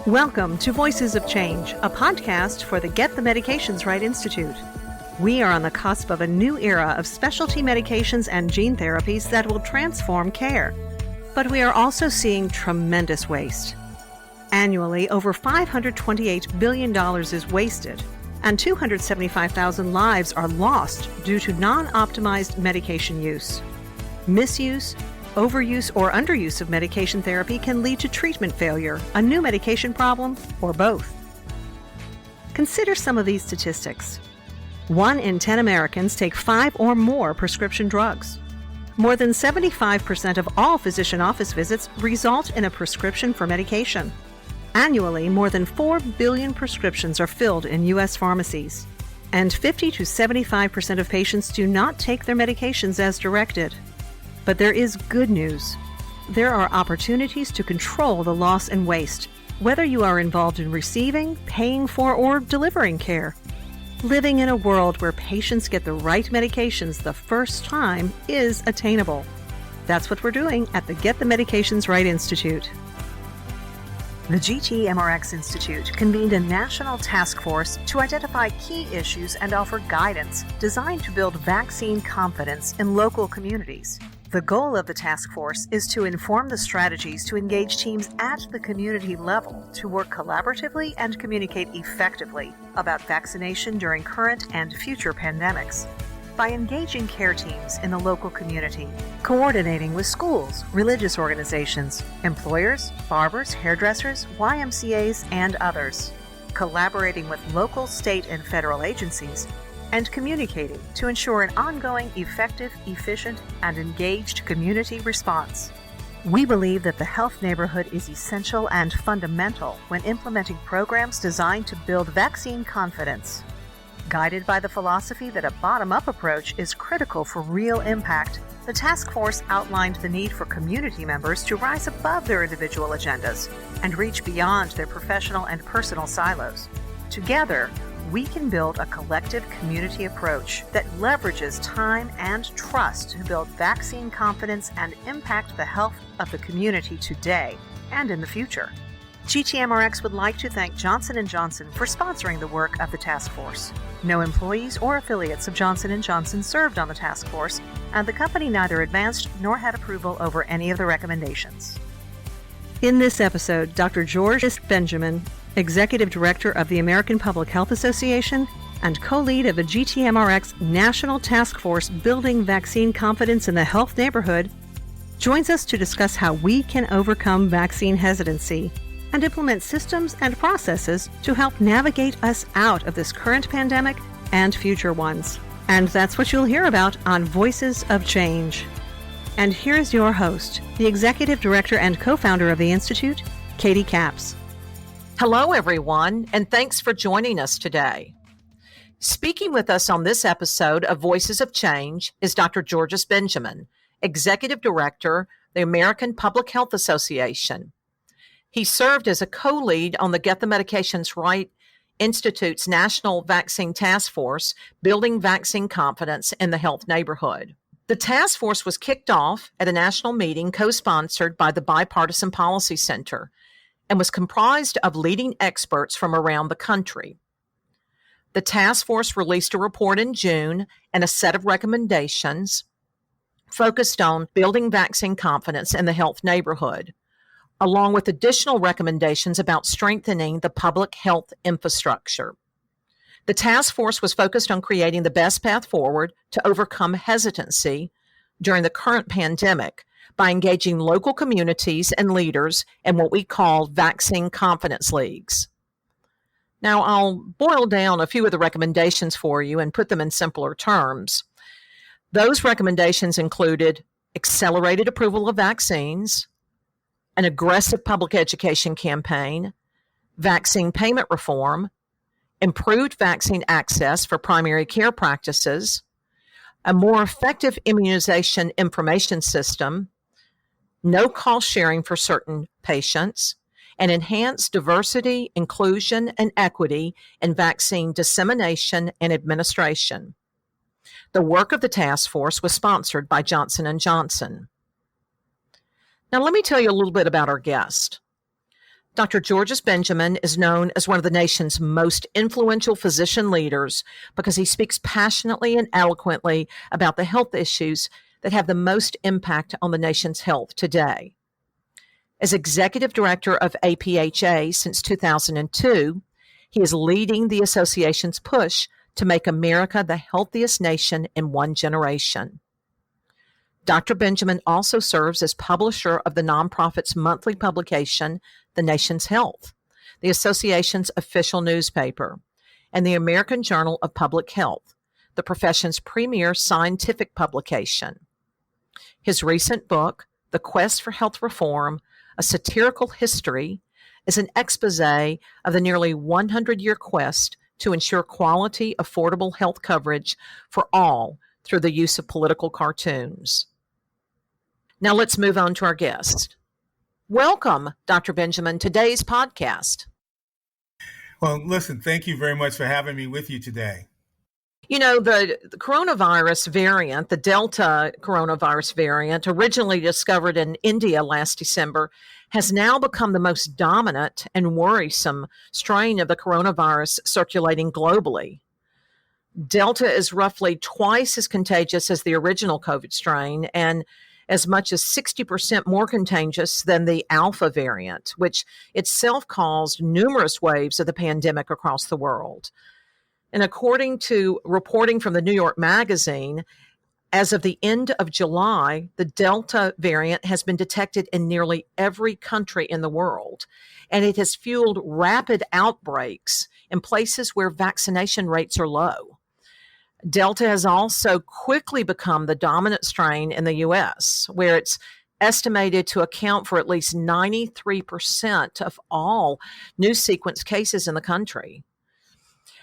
Welcome to Voices of Change, a podcast for the Get the Medications Right Institute. We are on the cusp of a new era of specialty medications and gene therapies that will transform care. But we are also seeing tremendous waste. Annually, over $528 billion is wasted, and 275,000 lives are lost due to non-optimized medication use. Misuse, overuse, or underuse of medication therapy can lead to treatment failure, a new medication problem, or both. Consider some of these statistics. 1 in 10 Americans take 5 or more prescription drugs. More than 75% of all physician office visits result in a prescription for medication. Annually, more than 4 billion prescriptions are filled in U.S. pharmacies, and 50 to 75% of patients do not take their medications as directed. But there is good news. There are opportunities to control the loss and waste, whether you are involved in receiving, paying for, or delivering care. Living in a world where patients get the right medications the first time is attainable. That's what we're doing at the Get the Medications Right Institute. The GTMRx Institute convened a national task force to identify key issues and offer guidance designed to build vaccine confidence in local communities. The goal of the task force is to inform the strategies to engage teams at the community level to work collaboratively and communicate effectively about vaccination during current and future pandemics. By engaging care teams in the local community, coordinating with schools, religious organizations, employers, barbers, hairdressers, YMCAs, and others, collaborating with local, state, and federal agencies, and communicating to ensure an ongoing, effective, efficient, and engaged community response. We believe that the health neighborhood is essential and fundamental when implementing programs designed to build vaccine confidence. Guided by the philosophy that a bottom-up approach is critical for real impact, the task force outlined the need for community members to rise above their individual agendas and reach beyond their professional and personal silos. Together, we can build a collective community approach that leverages time and trust to build vaccine confidence and impact the health of the community today and in the future. GTMRx would like to thank Johnson & Johnson for sponsoring the work of the task force. No employees or affiliates of Johnson & Johnson served on the task force, and the company neither advanced nor had approval over any of the recommendations. In this episode, Dr. George Benjamin, Executive Director of the American Public Health Association and co-lead of the GTMRx National Task Force Building Vaccine Confidence in the Health Neighborhood, joins us to discuss how we can overcome vaccine hesitancy and implement systems and processes to help navigate us out of this current pandemic and future ones. And that's what you'll hear about on Voices of Change. And here's your host, the Executive Director and co-founder of the Institute, Katie Capps. Hello, everyone, and thanks for joining us today. Speaking with us on this episode of Voices of Change is Dr. George Benjamin, Executive Director, the American Public Health Association. He served as a co-lead on the Get the Medications Right Institute's National Vaccine Task Force, Building Vaccine Confidence in the Health Neighborhood. The task force was kicked off at a national meeting co-sponsored by the Bipartisan Policy Center and was comprised of leading experts from around the country. The task force released a report in June and a set of recommendations focused on building vaccine confidence in the health neighborhood, along with additional recommendations about strengthening the public health infrastructure. The task force was focused on creating the best path forward to overcome hesitancy during the current pandemic by engaging local communities and leaders in what we call vaccine confidence leagues. Now, I'll boil down a few of the recommendations for you and put them in simpler terms. Those recommendations included accelerated approval of vaccines, an aggressive public education campaign, vaccine payment reform, improved vaccine access for primary care practices, a more effective immunization information system, no cost sharing for certain patients, and enhance diversity, inclusion, and equity in vaccine dissemination and administration. The work of the task force was sponsored by Johnson & Johnson. Now, let me tell you a little bit about our guest. Dr. Georges Benjamin is known as one of the nation's most influential physician leaders because he speaks passionately and eloquently about the health issues that have the most impact on the nation's health today. As executive director of APHA since 2002, he is leading the association's push to make America the healthiest nation in one generation. Dr. Benjamin also serves as publisher of the nonprofit's monthly publication, The Nation's Health, the association's official newspaper, and the American Journal of Public Health, the profession's premier scientific publication. His recent book, The Quest for Health Reform, A Satirical History, is an expose of the nearly 100-year quest to ensure quality, affordable health coverage for all through the use of political cartoons. Now let's move on to our guest. Welcome, Dr. Benjamin, to today's podcast. Well, listen, thank you very much for having me with you today. You know, the coronavirus variant, the Delta coronavirus variant, originally discovered in India last December, has now become the most dominant and worrisome strain of the coronavirus circulating globally. Delta is roughly twice as contagious as the original COVID strain and as much as 60% more contagious than the Alpha variant, which itself caused numerous waves of the pandemic across the world. And according to reporting from the New York Magazine, as of the end of July, the Delta variant has been detected in nearly every country in the world, and it has fueled rapid outbreaks in places where vaccination rates are low. Delta has also quickly become the dominant strain in the U.S., where it's estimated to account for at least 93% of all new sequence cases in the country.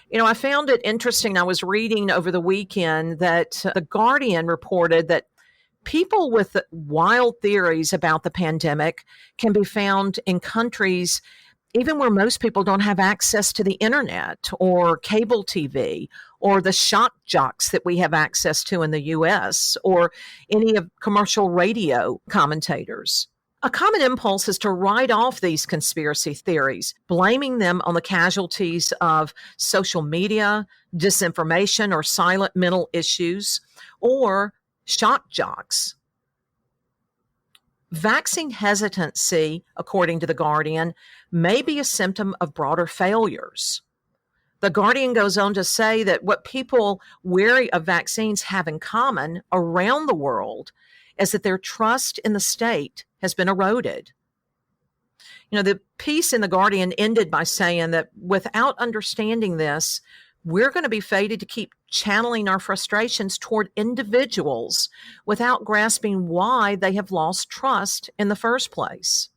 You know, I found it interesting. I was reading over the weekend that The Guardian reported that people with wild theories about the pandemic can be found in countries even where most people don't have access to the internet or cable TV or the shock jocks that we have access to in the U.S. or any of commercial radio commentators. A common impulse is to write off these conspiracy theories, blaming them on the casualties of social media, disinformation, or silent mental issues, or shock jocks. Vaccine hesitancy, according to The Guardian, may be a symptom of broader failures. The Guardian goes on to say that what people wary of vaccines have in common around the world is that their trust in the state has been eroded. You know, the piece in The Guardian ended by saying that without understanding this, we're going to be fated to keep channeling our frustrations toward individuals without grasping why they have lost trust in the first place.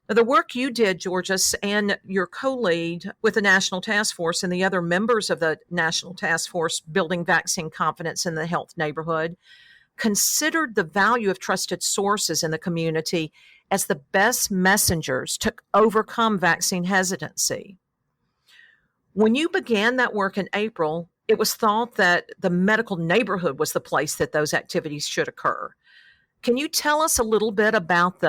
Now, the work you did, Georges, and your co-lead with the National Taskforce and the other members of the National Taskforce building vaccine confidence in the health neighborhood considered the value of trusted sources in the community as the best messengers to overcome vaccine hesitancy. When you began that work in April, it was thought that the medical neighborhood was the place that those activities should occur. Can you tell us a little bit about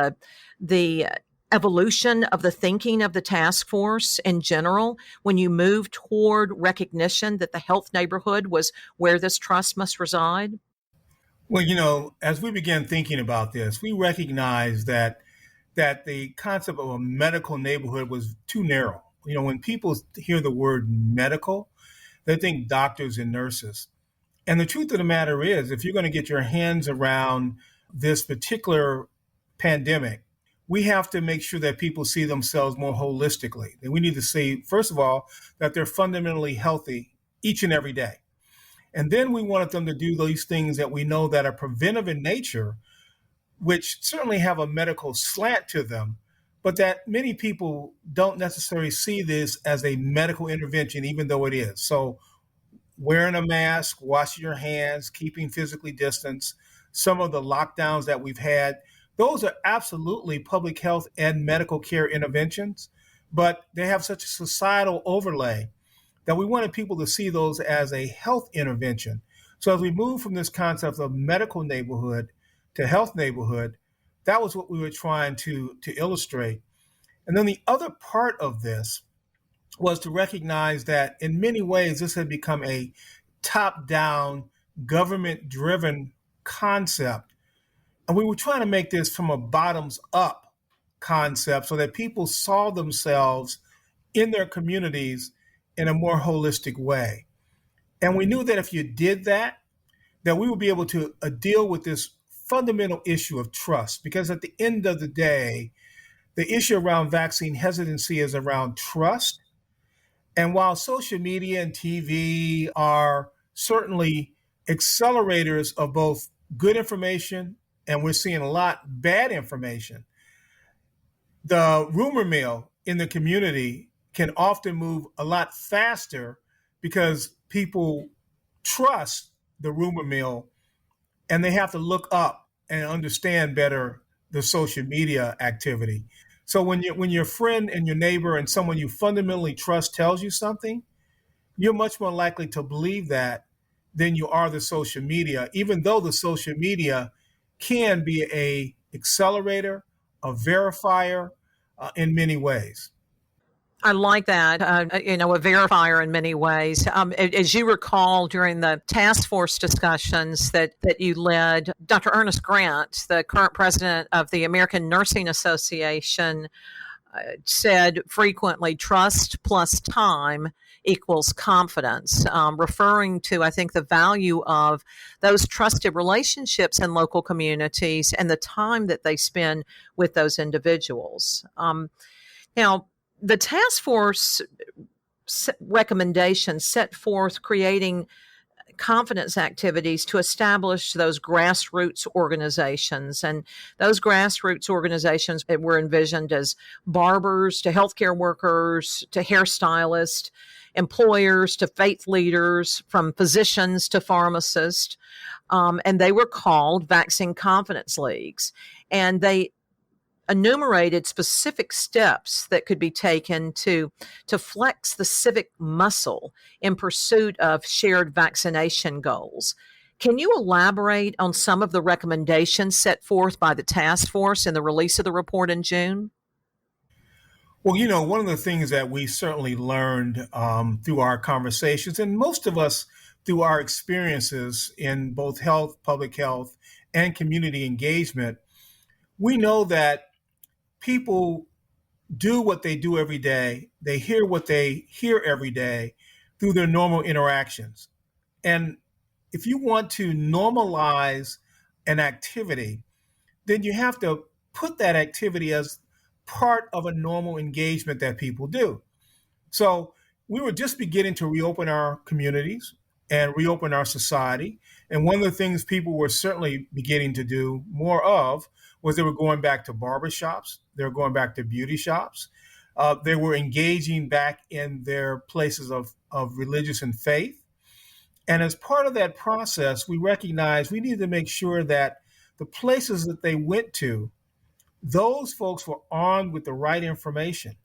the evolution of the thinking of the task force in general when you moved toward recognition that the health neighborhood was where this trust must reside? Well, you know, as we began thinking about this, we recognized that the concept of a medical neighborhood was too narrow. You know, when people hear the word medical, they think doctors and nurses. And the truth of the matter is, if you're going to get your hands around this particular pandemic, we have to make sure that people see themselves more holistically. And we need to see, first of all, that they're fundamentally healthy each and every day. And then we wanted them to do these things that we know that are preventive in nature, which certainly have a medical slant to them, but that many people don't necessarily see this as a medical intervention, even though it is. So wearing a mask, washing your hands, keeping physically distanced, some of the lockdowns that we've had, those are absolutely public health and medical care interventions, but they have such a societal overlay that we wanted people to see those as a health intervention. So as we move from this concept of medical neighborhood to health neighborhood, that was what we were trying to illustrate. And then the other part of this was to recognize that in many ways, this had become a top down, government driven concept. And we were trying to make this from a bottoms up concept so that people saw themselves in their communities in a more holistic way. And we knew that if you did that, that we would be able to deal with this fundamental issue of trust. Because at the end of the day, the issue around vaccine hesitancy is around trust. And while social media and TV are certainly accelerators of both good information, and we're seeing a lot bad information, the rumor mill in the community can often move a lot faster because people trust the rumor mill and they have to look up and understand better the social media activity. So when your friend and your neighbor and someone you fundamentally trust tells you something, you're much more likely to believe that than you are the social media, even though the social media can be a accelerator, a verifier in many ways. I like that, a verifier in many ways. As you recall, during the Taskforce discussions that you led, Dr. Ernest Grant, the current president of the American Nursing Association, said frequently, trust plus time equals confidence, referring to, I think, the value of those trusted relationships in local communities and the time that they spend with those individuals. Now, the task force recommendations set forth creating confidence activities to establish those grassroots organizations. And those grassroots organizations were envisioned as barbers to healthcare workers to hairstylists, employers to faith leaders, from physicians to pharmacists. And they were called Vaccine Confidence Leagues. And they enumerated specific steps that could be taken to flex the civic muscle in pursuit of shared vaccination goals. Can you elaborate on some of the recommendations set forth by the task force in the release of the report in June? Well, one of the things that we certainly learned through our conversations, and most of us through our experiences in both health, public health, and community engagement, we know that people do what they do every day. They hear what they hear every day through their normal interactions. And if you want to normalize an activity, then you have to put that activity as part of a normal engagement that people do. So we were just beginning to reopen our communities and reopen our society. And one of the things people were certainly beginning to do more of was they were going back to barbershops. They were going back to beauty shops. They were engaging back in their places of religious and faith. And as part of that process, we recognized we needed to make sure that the places that they went to, those folks were armed with the right information.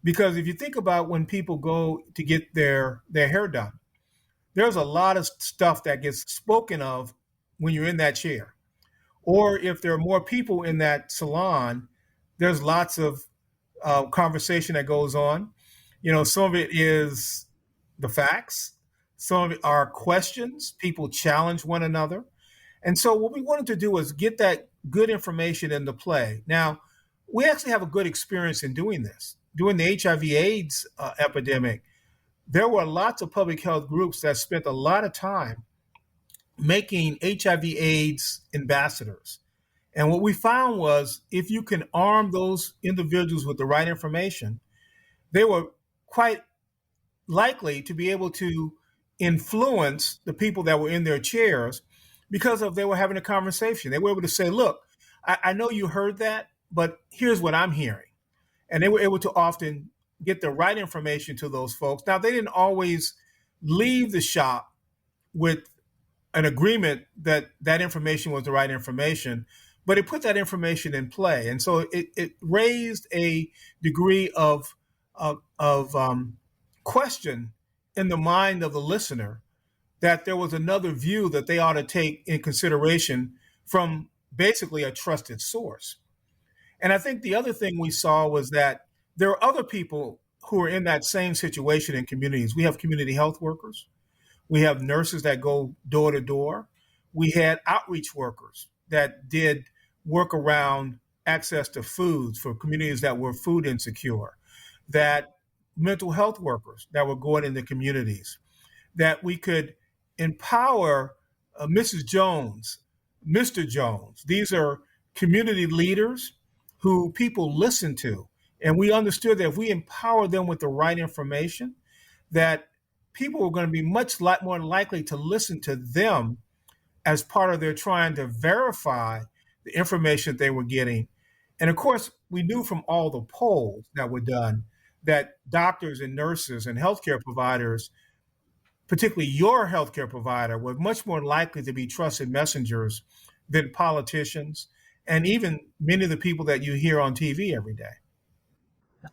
Because if you think about when people go to get their hair done, there's a lot of stuff that gets spoken of when you're in that chair. Or if there are more people in that salon, there's lots of conversation that goes on. Some of it is the facts. Some of it are questions. People challenge one another. And so what we wanted to do was get that good information into play. Now, we actually have a good experience in doing this. During the HIV/AIDS epidemic, there were lots of public health groups that spent a lot of time making HIV/AIDS ambassadors. And what we found was if you can arm those individuals with the right information, they were quite likely to be able to influence the people that were in their chairs because they were having a conversation. They were able to say, look, I know you heard that, but here's what I'm hearing. And they were able to often get the right information to those folks. Now, they didn't always leave the shop with an agreement that that information was the right information, but it put that information in play. And so it raised a degree of question in the mind of the listener that there was another view that they ought to take in consideration from basically a trusted source. And I think the other thing we saw was that there are other people who are in that same situation in communities. We have community health workers. We have nurses that go door to door. We had outreach workers that did work around access to foods for communities that were food insecure, that mental health workers that were going into communities, that we could empower Mrs. Jones, Mr. Jones. These are community leaders who people listen to. And we understood that if we empower them with the right information, that people were going to be much more likely to listen to them as part of their trying to verify the information they were getting. And of course, we knew from all the polls that were done that doctors and nurses and healthcare providers, particularly your healthcare provider, were much more likely to be trusted messengers than politicians and even many of the people that you hear on TV every day.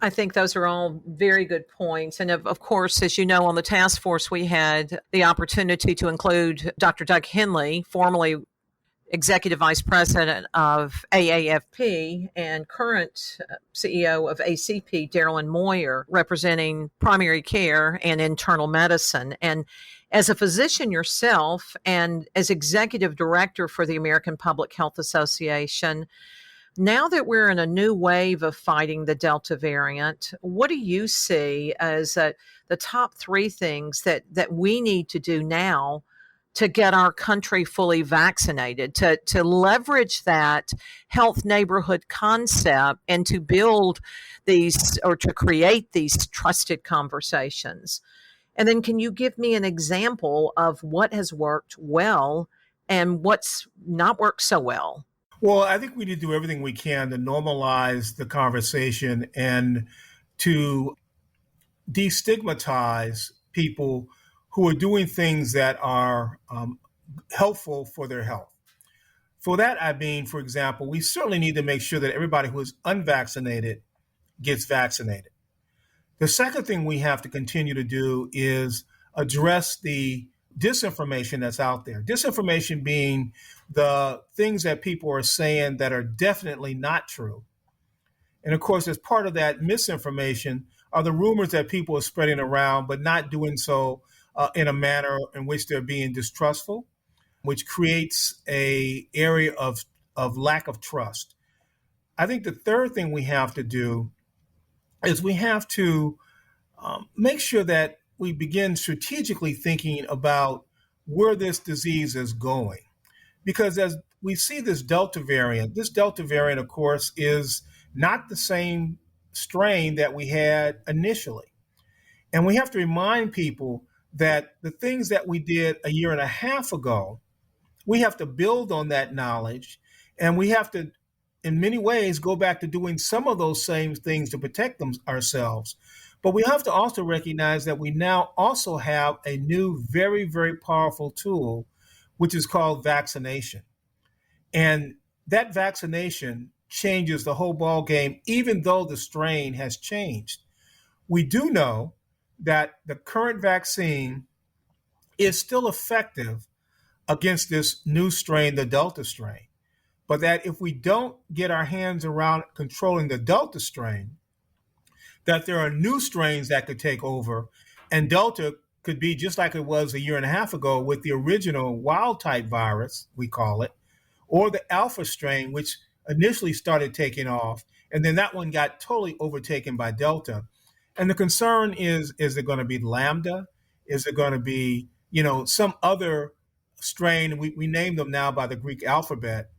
I think those are all very good points. And of course, as you know, on the task force, we had the opportunity to include Dr. Doug Henley, formerly Executive Vice President of AAFP and current CEO of ACP, Darylyn Moyer, representing primary care and internal medicine. And as a physician yourself and as Executive Director for the American Public Health Association, now that we're in a new wave of fighting the Delta variant, what do you see as the top three things that we need to do now to get our country fully vaccinated, to leverage that health neighborhood concept and to build these or to create these trusted conversations? And then can you give me an example of what has worked well and what's not worked so well? Well, I think we need to do everything we can to normalize the conversation and to destigmatize people who are doing things that are helpful for their health. For that, I mean, for example, we certainly need to make sure that everybody who is unvaccinated gets vaccinated. The second thing we have to continue to do is address the disinformation that's out there. Disinformation being the things that people are saying that are definitely not true. And of course, as part of that misinformation are the rumors that people are spreading around, but not doing so in a manner in which they're being distrustful, which creates an area of lack of trust. I think the third thing we have to do is we have to make sure that we begin strategically thinking about where this disease is going. Because as we see this Delta variant, of course, is not the same strain that we had initially. And we have to remind people that the things that we did a year and a half ago, we have to build on that knowledge. And we have to, in many ways, go back to doing some of those same things to protect ourselves. But we have to also recognize that we now also have a new, very, very powerful tool, which is called vaccination. And that vaccination changes the whole ball game, even though the strain has changed. We do know that the current vaccine is still effective against this new strain, the Delta strain. But that if we don't get our hands around controlling the Delta strain, that there are new strains that could take over, and Delta could be just like it was a year and a half ago with the original wild type virus, we call it, or the Alpha strain, which initially started taking off, and then that one got totally overtaken by Delta. And the concern is it going to be Lambda? Is it going to be, some other strain? We name them now by the Greek alphabet.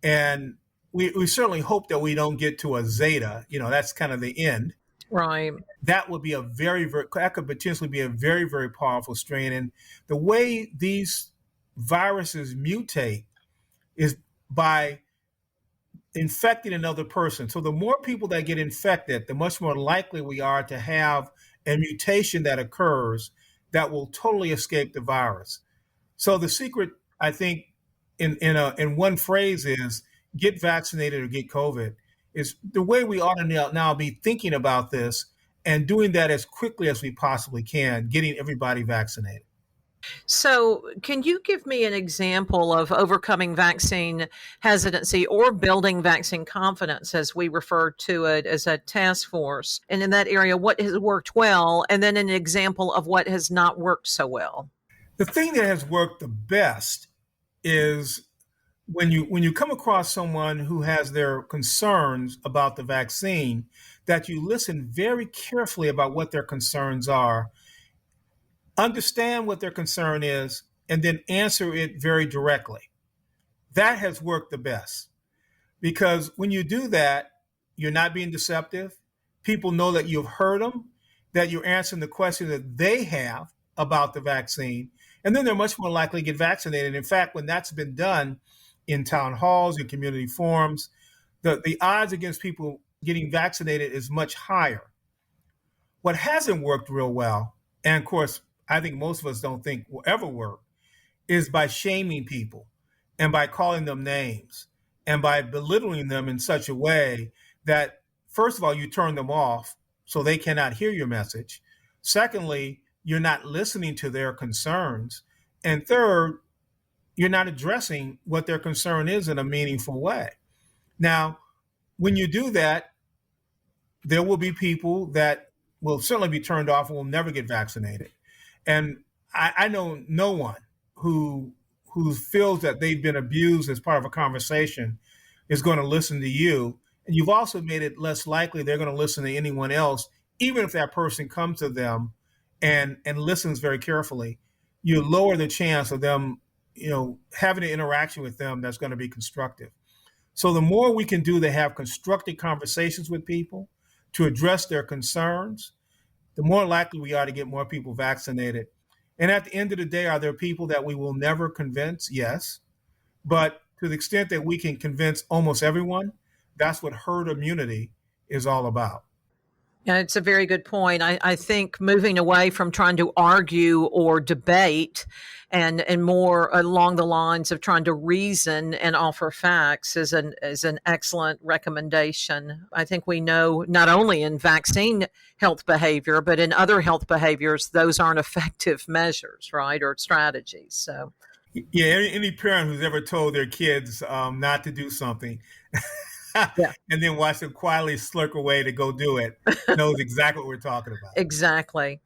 And we certainly hope that we don't get to a Zeta. That's kind of the end. Right. That would be that could potentially be a very, very powerful strain. And the way these viruses mutate is by infecting another person. So the more people that get infected, the much more likely we are to have a mutation that occurs that will totally escape the virus. So the secret, I think, in one phrase is get vaccinated or get COVID. Is the way we ought to now be thinking about this and doing that as quickly as we possibly can, getting everybody vaccinated. So, can you give me an example of overcoming vaccine hesitancy or building vaccine confidence, as we refer to it as a task force? And in that area, what has worked well, and then an example of what has not worked so well? The thing that has worked the best is when you come across someone who has their concerns about the vaccine, that you listen very carefully about what their concerns are, understand what their concern is, and then answer it very directly. That has worked the best because when you do that, you're not being deceptive. People know that you've heard them, that you're answering the question that they have about the vaccine, and then they're much more likely to get vaccinated. In fact, when that's been done in town halls and community forums, the odds against people getting vaccinated is much higher. What hasn't worked real well, and of course, I think most of us don't think will ever work, is by shaming people and by calling them names and by belittling them in such a way that, first of all, you turn them off so they cannot hear your message. Secondly, you're not listening to their concerns. And third, you're not addressing what their concern is in a meaningful way. Now, when you do that, there will be people that will certainly be turned off and will never get vaccinated. And I know no one who feels that they've been abused as part of a conversation is going to listen to you. And you've also made it less likely they're going to listen to anyone else, even if that person comes to them and listens very carefully. You lower the chance of them, having an interaction with them that's going to be constructive. So the more we can do to have constructive conversations with people, to address their concerns, the more likely we are to get more people vaccinated. And at the end of the day, are there people that we will never convince? Yes. But to the extent that we can convince almost everyone, that's what herd immunity is all about. Yeah, it's a very good point. I think moving away from trying to argue or debate and more along the lines of trying to reason and offer facts is an excellent recommendation. I think we know not only in vaccine health behavior, but in other health behaviors, those aren't effective measures, right, or strategies. So, yeah, any parent who's ever told their kids not to do something yeah. and then watch them quietly slurk away to go do it knows exactly what we're talking about. Exactly.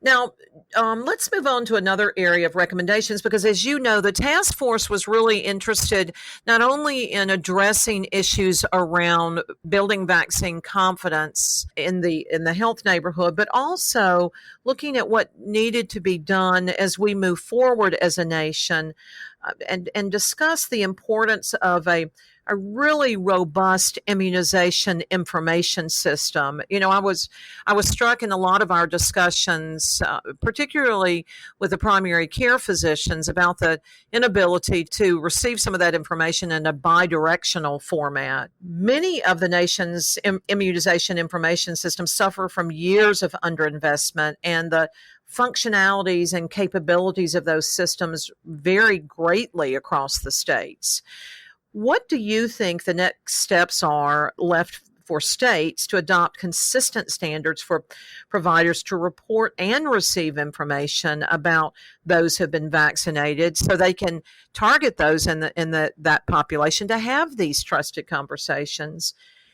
Now, let's move on to another area of recommendations because, as you know, the task force was really interested not only in addressing issues around building vaccine confidence in the health neighborhood, but also looking at what needed to be done as we move forward as a nation, and discuss the importance of a really robust immunization information system. I was struck in a lot of our discussions, particularly with the primary care physicians, about the inability to receive some of that information in a bidirectional format. Many of the nation's immunization information systems suffer from years of underinvestment, and the functionalities and capabilities of those systems vary greatly across the states. What do you think the next steps are left for states to adopt consistent standards for providers to report and receive information about those who have been vaccinated, so they can target those in that population to have these trusted conversations?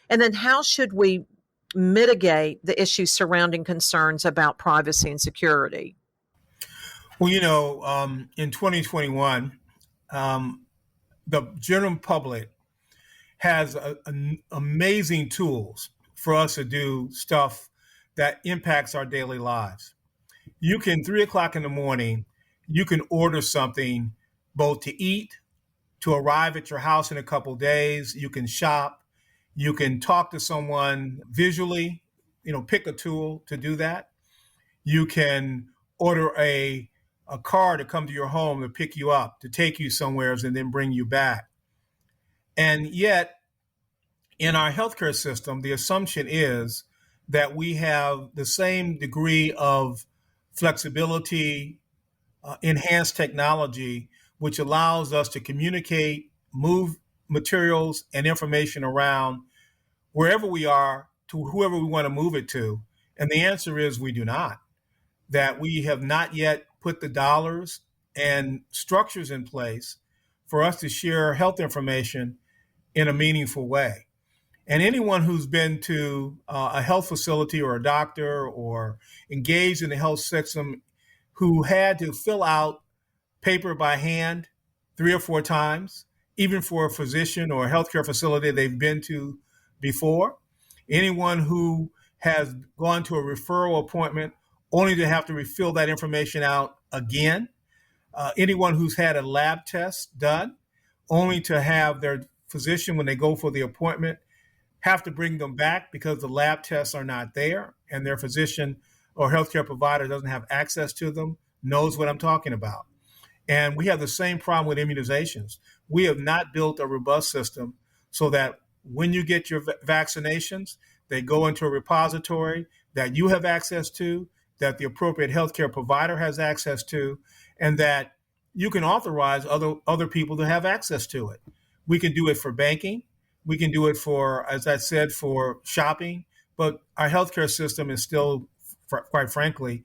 And then how should we mitigate the issues surrounding concerns about privacy and security? Well, in 2021, the general public has amazing tools for us to do stuff that impacts our daily lives. You can, 3 o'clock in the morning, you can order something both to eat, to arrive at your house in a couple days. You can shop. You can talk to someone visually, pick a tool to do that. You can order a car to come to your home to pick you up, to take you somewhere and then bring you back. And yet, in our healthcare system, the assumption is that we have the same degree of flexibility, enhanced technology, which allows us to communicate, move materials and information around wherever we are to whoever we want to move it to. And the answer is we do not. That we have not yet put the dollars and structures in place for us to share health information in a meaningful way. And anyone who's been to a health facility or a doctor or engaged in the health system who had to fill out paper by hand 3 or 4 times, even for a physician or a healthcare facility they've been to before, anyone who has gone to a referral appointment only to have to refill that information out again, anyone who's had a lab test done only to have their physician, when they go for the appointment, have to bring them back because the lab tests are not there and their physician or healthcare provider doesn't have access to them, knows what I'm talking about. And we have the same problem with immunizations. We have not built a robust system so that when you get your vaccinations, they go into a repository that you have access to, that the appropriate healthcare provider has access to, and that you can authorize other people to have access to it. We can do it for banking. We can do it for, as I said, for shopping. But our healthcare system is still, quite frankly,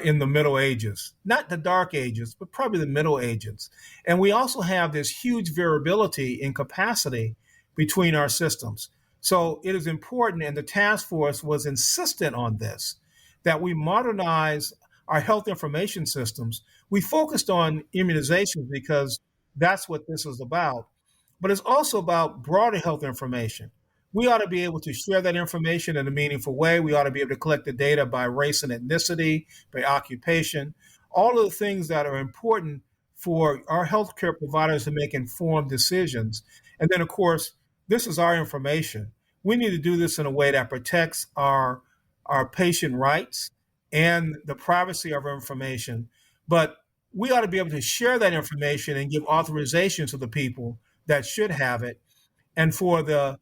in the Middle Ages. Not the Dark Ages, but probably the Middle Ages. And we also have this huge variability in capacity between our systems. So it is important, and the task force was insistent on this, that we modernize our health information systems. We focused on immunizations because that's what this is about. But it's also about broader health information. We ought to be able to share that information in a meaningful way. We ought to be able to collect the data by race and ethnicity, by occupation, all of the things that are important for our healthcare providers to make informed decisions. And then, of course, this is our information. We need to do this in a way that protects our patient rights and the privacy of our information. But we ought to be able to share that information and give authorization to the people that should have it. And for the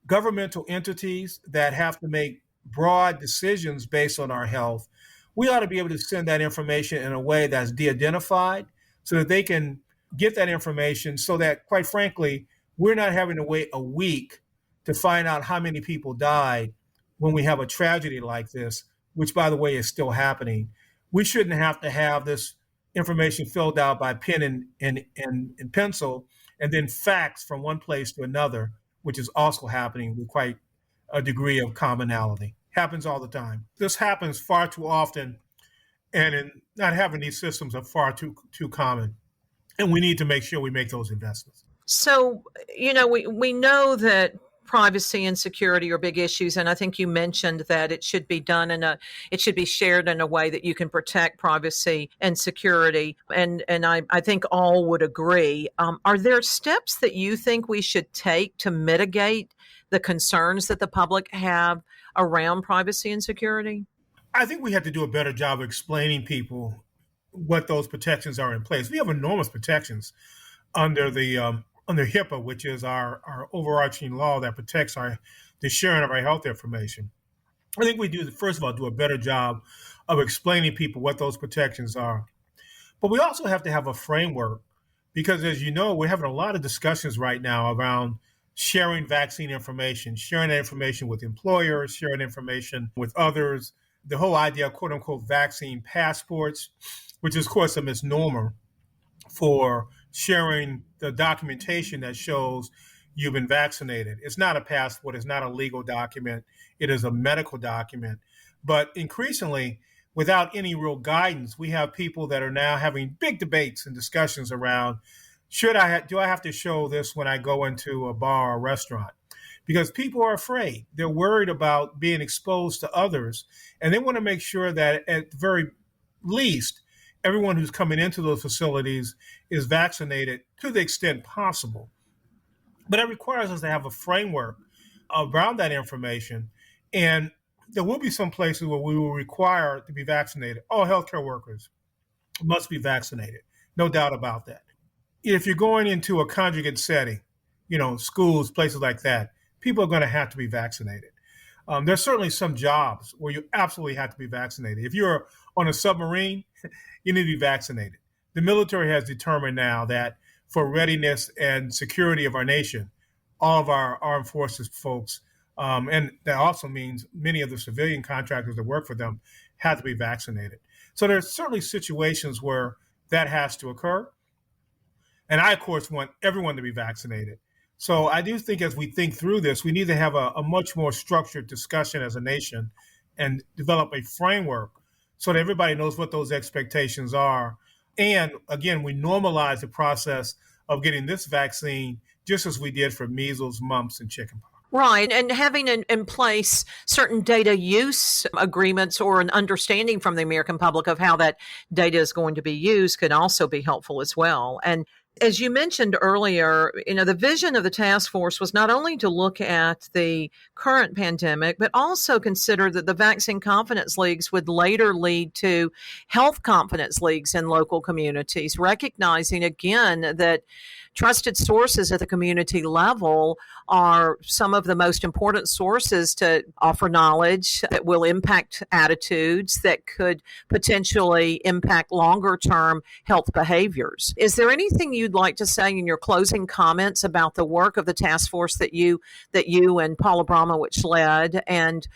governmental entities that have to make broad decisions based on our health, we ought to be able to send that information in a way that's de-identified so that they can get that information so that, quite frankly, we're not having to wait a week to find out how many people died when we have a tragedy like this, which, by the way, is still happening. We shouldn't have to have this information filled out by pen and pencil and then faxed from one place to another, which is also happening with quite a degree of commonality. Happens all the time. This happens far too often, and not having these systems are far too common. And we need to make sure we make those investments. So, we know that privacy and security are big issues, and I think you mentioned that it should be done it should be shared in a way that you can protect privacy and security, and I think all would agree. Are there steps that you think we should take to mitigate the concerns that the public have around privacy and security? I think we have to do a better job of explaining people what those protections are in place. We have enormous protections under HIPAA, which is our overarching law that protects the sharing of our health information. I think we do, first of all, do a better job of explaining people what those protections are. But we also have to have a framework because, as you know, we're having a lot of discussions right now around sharing vaccine information, sharing that information with employers, sharing information with others, the whole idea of quote unquote vaccine passports, which is, of course, a misnomer for sharing the documentation that shows you've been vaccinated. It's not a passport. It's not a legal document. It is a medical document. But increasingly, without any real guidance, we have people that are now having big debates and discussions around, do I have to show this when I go into a bar or restaurant? Because people are afraid. They're worried about being exposed to others. And they want to make sure that at the very least, everyone who's coming into those facilities is vaccinated to the extent possible. But it requires us to have a framework around that information. And there will be some places where we will require to be vaccinated. All healthcare workers must be vaccinated. No doubt about that. If you're going into a conjugate setting, schools, places like that, people are going to have to be vaccinated. There's certainly some jobs where you absolutely have to be vaccinated. If you're on a submarine, you need to be vaccinated. The military has determined now that for readiness and security of our nation, all of our armed forces folks, and that also means many of the civilian contractors that work for them have to be vaccinated. So there's certainly situations where that has to occur. And I, of course, want everyone to be vaccinated. So I do think as we think through this, we need to have a much more structured discussion as a nation and develop a framework so that everybody knows what those expectations are. And again, we normalize the process of getting this vaccine just as we did for measles, mumps, and chickenpox. Right. And having in place certain data use agreements or an understanding from the American public of how that data is going to be used could also be helpful as well. And as you mentioned earlier, the vision of the task force was not only to look at the current pandemic, but also consider that the vaccine confidence leagues would later lead to health confidence leagues in local communities, recognizing again that trusted sources at the community level are some of the most important sources to offer knowledge that will impact attitudes that could potentially impact longer term health behaviors. Is there anything you'd like to say in your closing comments about the work of the task force that you and Paul Abramowitz led, and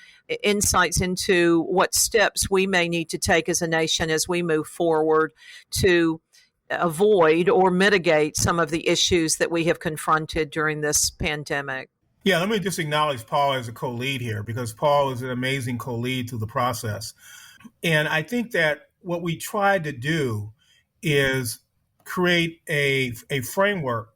insights into what steps we may need to take as a nation as we move forward to avoid or mitigate some of the issues that we have confronted during this pandemic? Yeah, let me just acknowledge Paul as a co-lead here, because Paul is an amazing co-lead through the process. And I think that what we tried to do is create a framework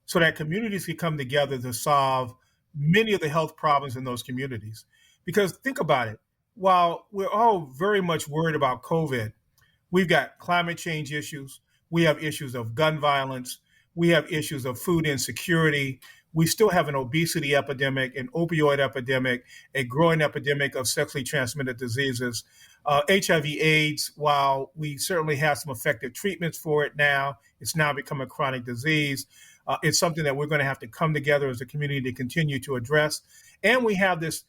so that communities can come together to solve many of the health problems in those communities. Because think about it, while we're all very much worried about COVID, we've got climate change issues. We have issues of gun violence. We have issues of food insecurity. We still have an obesity epidemic, an opioid epidemic, a growing epidemic of sexually transmitted diseases. HIV/AIDS, while we certainly have some effective treatments for it now, it's now become a chronic disease. It's something that we're going to have to come together as a community to continue to address. And we have this,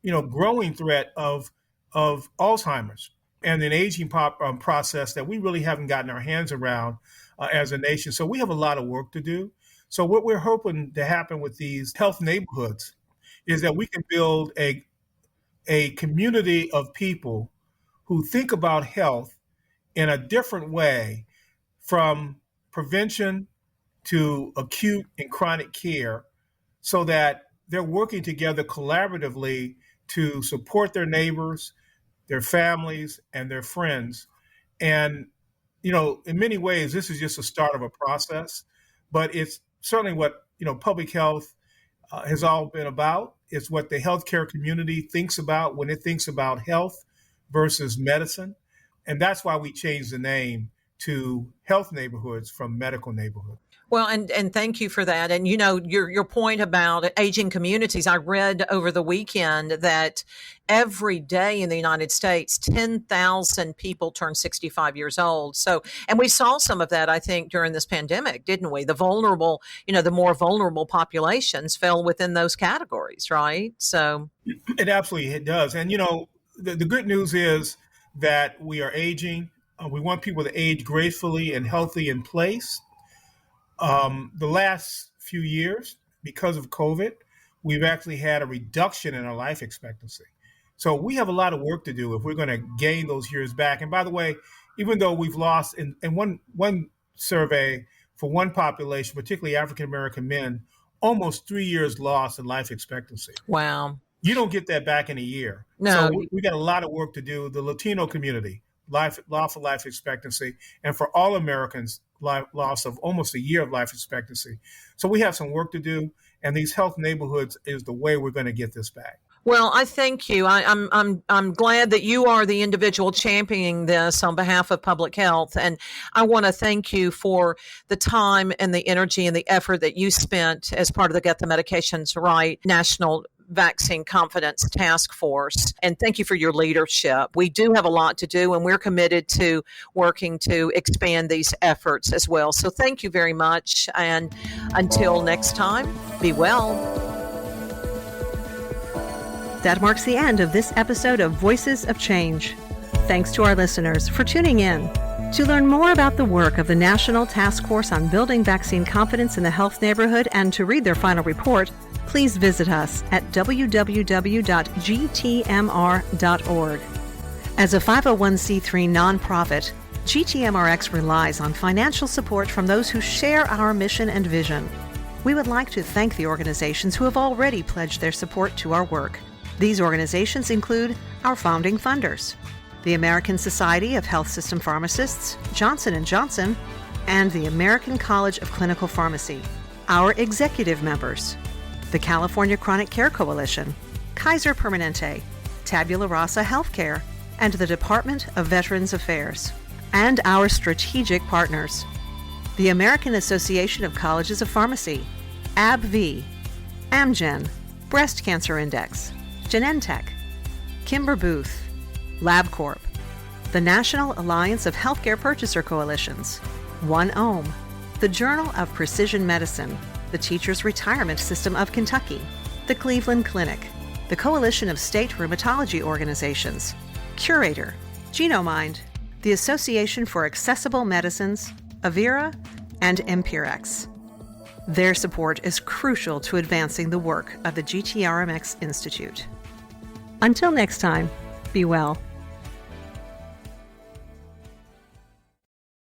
growing threat of Alzheimer's and an aging process that we really haven't gotten our hands around as a nation. So we have a lot of work to do. So what we're hoping to happen with these health neighborhoods is that we can build a community of people who think about health in a different way, from prevention to acute and chronic care, so that they're working together collaboratively to support their neighbors, their families, and their friends. And, in many ways, this is just the start of a process, but it's certainly what, public health has all been about. It's what the healthcare community thinks about when it thinks about health versus medicine. And that's why we changed the name to health neighborhoods from medical neighborhoods. Well, and thank you for that. And, your point about aging communities, I read over the weekend that every day in the United States, 10,000 people turn 65 years old. So, and we saw some of that, I think, during this pandemic, didn't we? The vulnerable, the more vulnerable populations fell within those categories, right? So it absolutely does. And, the good news is that we are aging. We want people to age gracefully and healthy in place. The last few years, because of COVID, we've actually had a reduction in our life expectancy. So we have a lot of work to do if we're going to gain those years back. And by the way, even though we've lost in one survey for one population, particularly African-American men, almost 3 years lost in life expectancy. Wow. You don't get that back in a year. No. So we got a lot of work to do. The Latino community, loss of life expectancy, and for all Americans, loss of almost a year of life expectancy. So we have some work to do, and these health neighborhoods is the way we're going to get this back. Well, I thank you. I'm glad that you are the individual championing this on behalf of public health, and I want to thank you for the time and the energy and the effort that you spent as part of the Get the Medications Right National Vaccine Confidence Task Force. And thank you for your leadership. We do have a lot to do, and we're committed to working to expand these efforts as well. So thank you very much. And until next time, be well. That marks the end of this episode of Voices of Change. Thanks to our listeners for tuning in. To learn more about the work of the National Task Force on Building Vaccine Confidence in the Health Neighborhood and to read their final report, please visit us at www.gtmr.org. As a 501c3 nonprofit, GTMRx relies on financial support from those who share our mission and vision. We would like to thank the organizations who have already pledged their support to our work. These organizations include our founding funders, the American Society of Health System Pharmacists, Johnson & Johnson, and the American College of Clinical Pharmacy, our executive members, the California Chronic Care Coalition, Kaiser Permanente, Tabula Rasa Healthcare, and the Department of Veterans Affairs, and our strategic partners, the American Association of Colleges of Pharmacy, AbbVie, Amgen, Breast Cancer Index, Genentech, Kimber Booth, LabCorp, the National Alliance of Healthcare Purchaser Coalitions, OneOhm, the Journal of Precision Medicine, the Teachers Retirement System of Kentucky, the Cleveland Clinic, the Coalition of State Rheumatology Organizations, Curator, Genomind, the Association for Accessible Medicines, Avera, and Empirics. Their support is crucial to advancing the work of the GTRMX Institute. Until next time, be well.